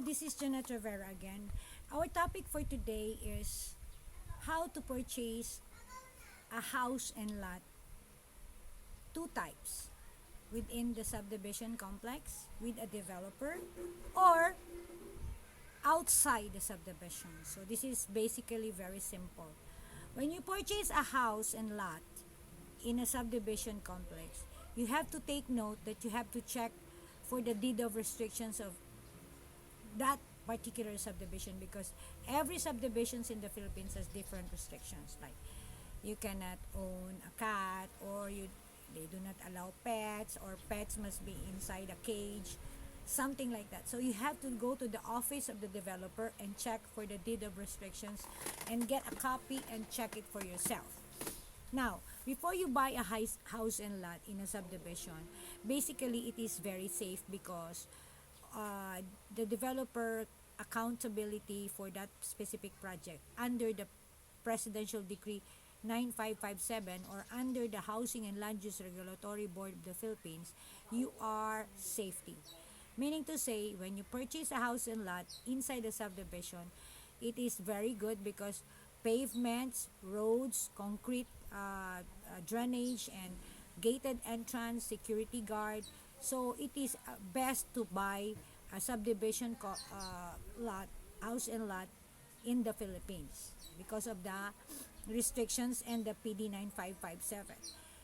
this is Janet Rivera again. Our topic for today is how to purchase a house and lot, two types, within the subdivision complex with a developer or outside the subdivision. So this is basically very simple. When you purchase a house and lot in a subdivision complex, you have to take note that you have to check for the deed of restrictions of that particular subdivision, because every subdivisions in the Philippines has different restrictions. Like you cannot own a cat, or they do not allow pets, or pets must be inside a cage, something like that. So you have to go to the office of the developer and check for the deed of restrictions and get a copy and check it for yourself. Now, before you buy a house and lot in a subdivision, basically it is very safe because the developer accountability for that specific project under the Presidential Decree 9557 or under the Housing and Land Use Regulatory Board of the Philippines, you are safety. Meaning to say, when you purchase a house and lot inside the subdivision, it is very good because pavements, roads, concrete, drainage, and gated entrance, security guard. So it is best to buy a subdivision lot, house and lot in the Philippines because of the restrictions and the PD 9557.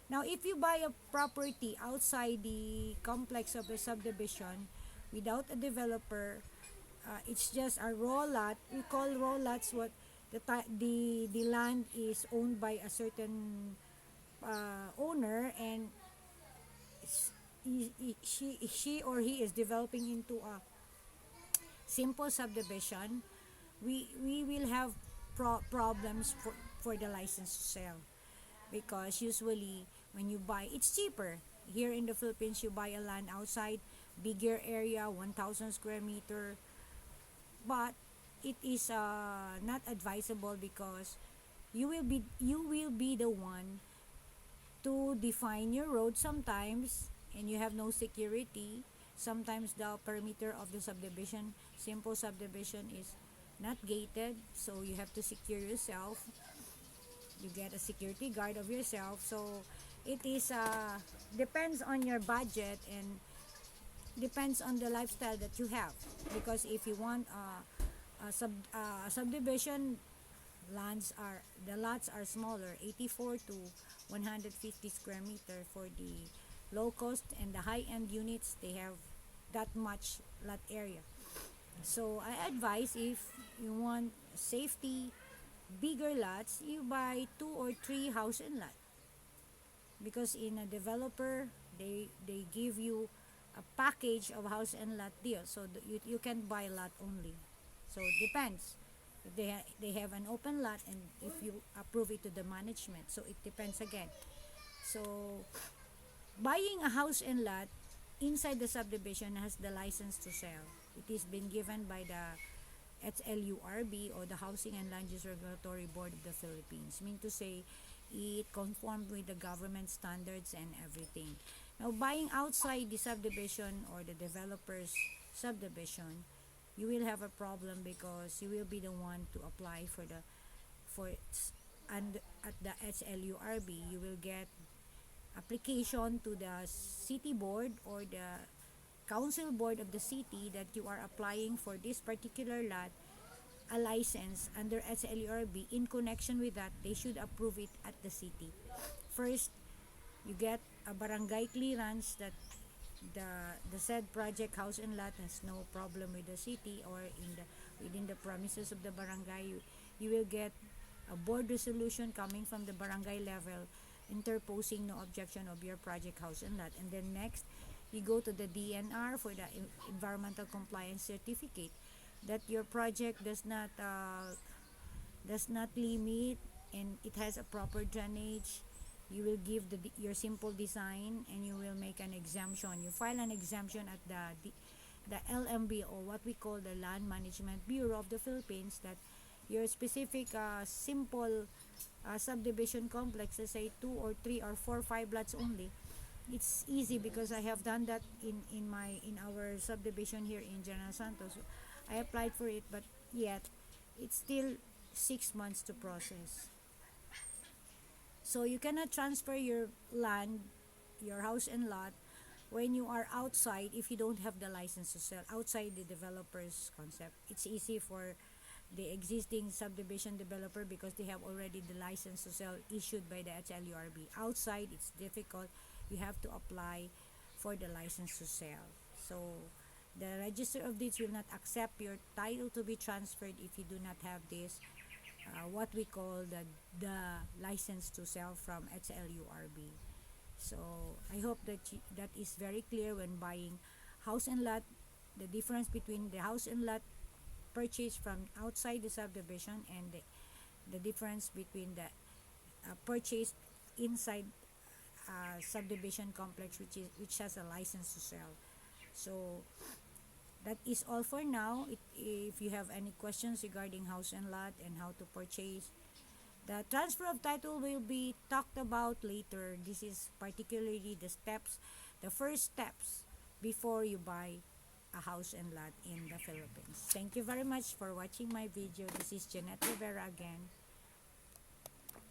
Now, if you buy a property outside the complex of the subdivision without a developer, it's just a raw lot. We call raw lots what the land is owned by a certain owner, and she or he is developing into a simple subdivision. We will have problems for the license to sell, because usually when you buy, it's cheaper. Here in the Philippines, you buy a land outside, bigger area, 1,000 square meter, but it is not advisable because you will be the one to define your road sometimes, and you have no security. Sometimes the perimeter of the subdivision, simple subdivision, is not gated, so you have to secure yourself. You get a security guard of yourself. So it is depends on your budget and depends on the lifestyle that you have. Because if you want a subdivision, the lots are smaller, 84 to 150 square meter for the low cost, and the high end units, they have that much lot area. So I advise, if you want safety, bigger lots, you buy 2 or 3 house and lot, because in a developer, they give you a package of house and lot deal, so you can buy lot only. So it depends if they have an open lot, and if you approve it to the management. So it depends again. So buying a house and lot inside the subdivision has the license to sell. It is been given by the HLURB, or the Housing and Land Use Regulatory Board of the Philippines. Mean to say, it conformed with the government standards and everything. Now, buying outside the subdivision or the developer's subdivision, you will have a problem because you will be the one to apply and at the HLURB, you will get application to the city board or the council board of the city that you are applying for this particular lot a license under SLERB. In connection with that, they should approve it at the city. First, you get a barangay clearance that the said project house and lot has no problem with the city or within the premises of the barangay. You will get a board resolution coming from the barangay level interposing no objection of your project house and lot. And then next, you go to the DNR for the environmental compliance certificate that your project does not limit and it has a proper drainage. You will give your simple design, and you will make an exemption. You file an exemption at the LMB, or what we call the Land Management Bureau of the Philippines, that your specific simple subdivision complex, let's say 2 or 3 or 4 or 5 lots only. It's easy because I have done that in our subdivision here in General Santos. I applied for it, but yet it's still 6 months to process. So you cannot transfer your land, your house and lot, when you are outside if you don't have the license to sell outside the developer's concept. It's easy for the existing subdivision developer because they have already the license to sell issued by the HLURB. Outside, it's difficult. You have to apply for the license to sell. So the register of deeds will not accept your title to be transferred if you do not have this what we call the license to sell from HLURB. So I hope that that is very clear when buying house and lot. The difference between the house and lot purchase from outside the subdivision and the difference between the purchase inside subdivision complex which has a license to sell. So that is all for now. If you have any questions regarding house and lot and how to purchase, the transfer of title will be talked about later. This is particularly the first steps before you buy a house and lot in the Philippines. Thank you very much for watching my video. This is Jeanette Rivera again.